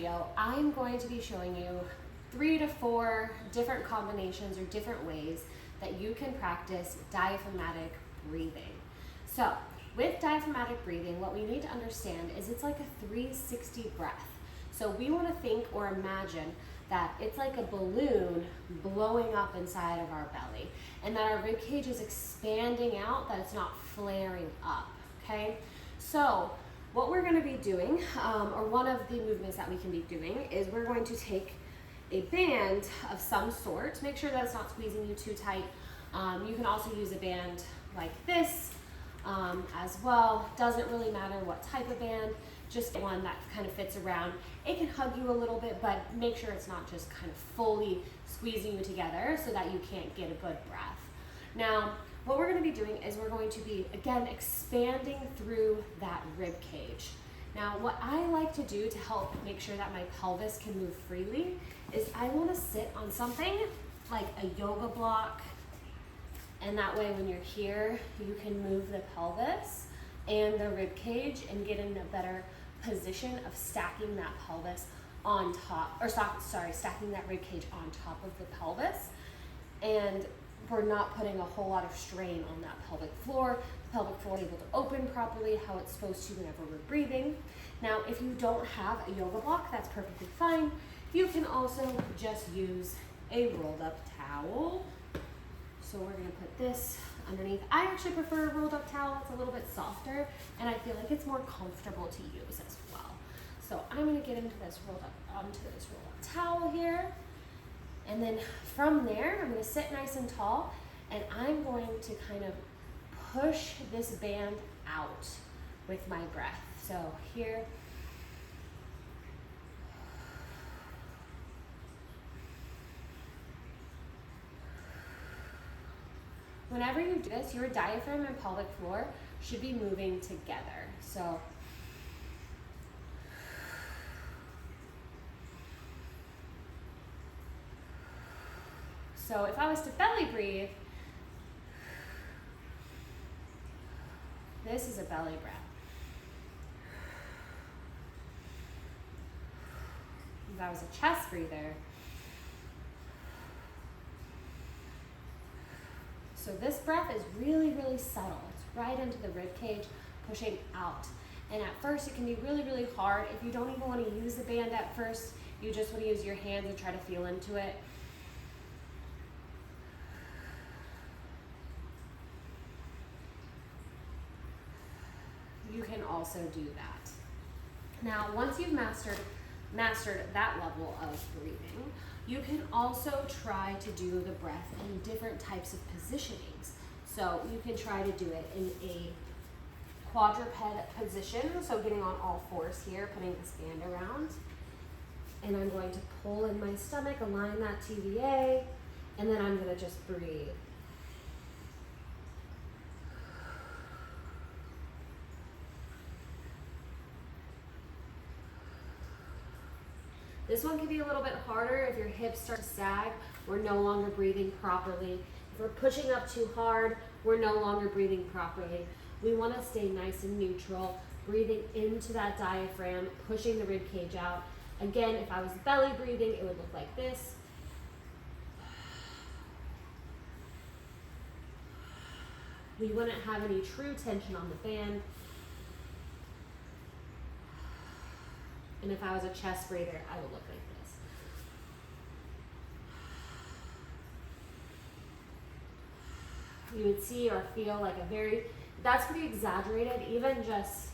video, I'm going to be showing you 3 to 4 different combinations or different ways that you can practice diaphragmatic breathing. So with diaphragmatic breathing, what we need to understand is it's like a 360 breath. So we want to think or imagine that it's like a balloon blowing up inside of our belly and that our rib cage is expanding out, that it's not flaring up, okay? So what we're going to be doing, or one of the movements that we can be doing, is we're going to take a band of some sort. Make sure that it's not squeezing you too tight. You can also use a band like this as well. Doesn't really matter what type of band, just one that kind of fits around. It can hug you a little bit, but make sure it's not just kind of fully squeezing you together so that you can't get a good breath. Now, what we're going to be doing is we're going to be, again, expanding through that rib cage. Now, what I like to do to help make sure that my pelvis can move freely is I want to sit on something like a yoga block, and that way when you're here, you can move the pelvis and the rib cage and get in a better position of stacking that pelvis on top, or stacking that rib cage on top of the pelvis. And we're not putting a whole lot of strain on that pelvic floor. The pelvic floor is able to open properly how it's supposed to whenever we're breathing. Now, if you don't have a yoga block, that's perfectly fine. You can also just use a rolled up towel. So we're gonna put this underneath. I actually prefer a rolled up towel. It's a little bit softer and I feel like it's more comfortable to use as well. So I'm gonna get into this onto this rolled up towel here. And then from there, I'm gonna sit nice and tall and I'm going to kind of push this band out with my breath. So here. Whenever you do this, your diaphragm and pelvic floor should be moving together. So if I was to belly breathe, this is a belly breath. If I was a chest breather, so this breath is really, really subtle. It's right into the rib cage, pushing out. And at first it can be really, really hard. If you don't even want to use the band at first, you just want to use your hands and try to feel into it. You can also do that. Now, once you've mastered that level of breathing, you can also try to do the breath in different types of positionings. So you can try to do it in a quadruped position, so getting on all fours here, putting this band around. And I'm going to pull in my stomach, align that TVA, and then I'm going to just breathe. This one can be a little bit harder if your hips start to sag. We're no longer breathing properly. If we're pushing up too hard, we're no longer breathing properly. We want to stay nice and neutral, breathing into that diaphragm, pushing the rib cage out. Again, if I was belly breathing, it would look like this. We wouldn't have any true tension on the band. And if I was a chest breather, I would look like this. You would see or feel like that's pretty exaggerated, even just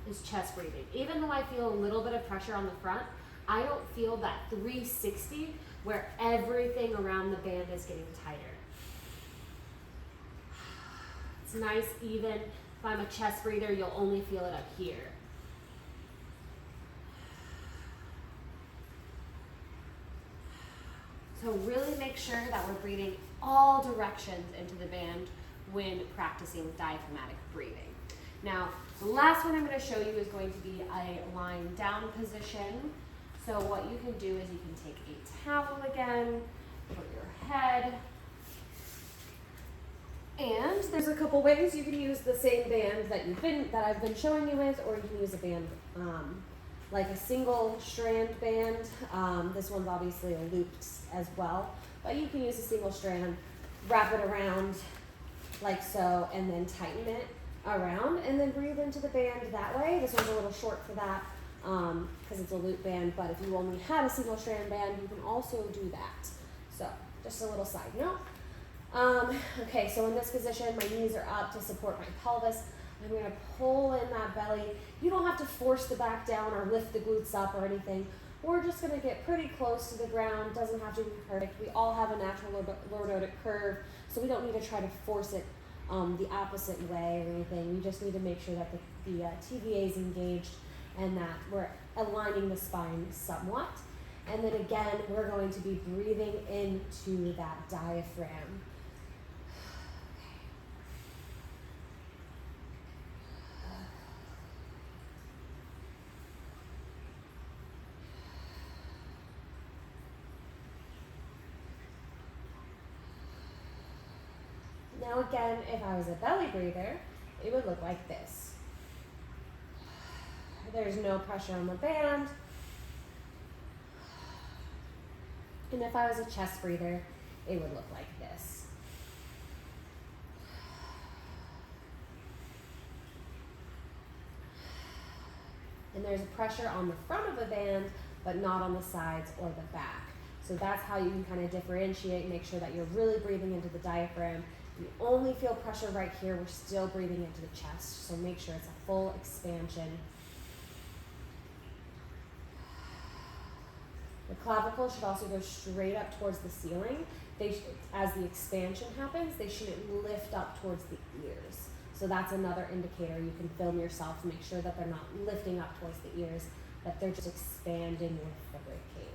is chest breathing. Even though I feel a little bit of pressure on the front, I don't feel that 360 where everything around the band is getting tighter. It's nice, even if I'm a chest breather, you'll only feel it up here. So really make sure that we're breathing all directions into the band when practicing diaphragmatic breathing. Now, the last one I'm going to show you is going to be a lying down position. So what you can do is you can take a towel again, put your head And there's a couple ways you can use the same band that I've been showing you with, or you can use a band like a single strand band. This one's obviously a looped as well, but you can use a single strand, wrap it around like so, and then tighten it around, and then breathe into the band that way. This one's a little short for that because it's a loop band, but if you only had a single strand band, you can also do that. So just a little side note. Okay, so in this position, my knees are up to support my pelvis. I'm going to pull in that belly. You don't have to force the back down or lift the glutes up or anything. We're just going to get pretty close to the ground. Doesn't have to be perfect. We all have a natural lordotic curve, so we don't need to try to force it the opposite way or anything. We just need to make sure that the TVA is engaged and that we're aligning the spine somewhat. And then again, we're going to be breathing into that diaphragm. Now again, if I was a belly breather, it would look like this. There's no pressure on the band. And if I was a chest breather, it would look like this. And there's a pressure on the front of the band, but not on the sides or the back. So that's how you can kind of differentiate, make sure that you're really breathing into the diaphragm. You only feel pressure right here. We're still breathing into the chest, so make sure it's a full expansion. The clavicle should also go straight up towards the ceiling. As the expansion happens, they shouldn't lift up towards the ears. So that's another indicator. You can film yourself to make sure that they're not lifting up towards the ears, that they're just expanding with the rib cage.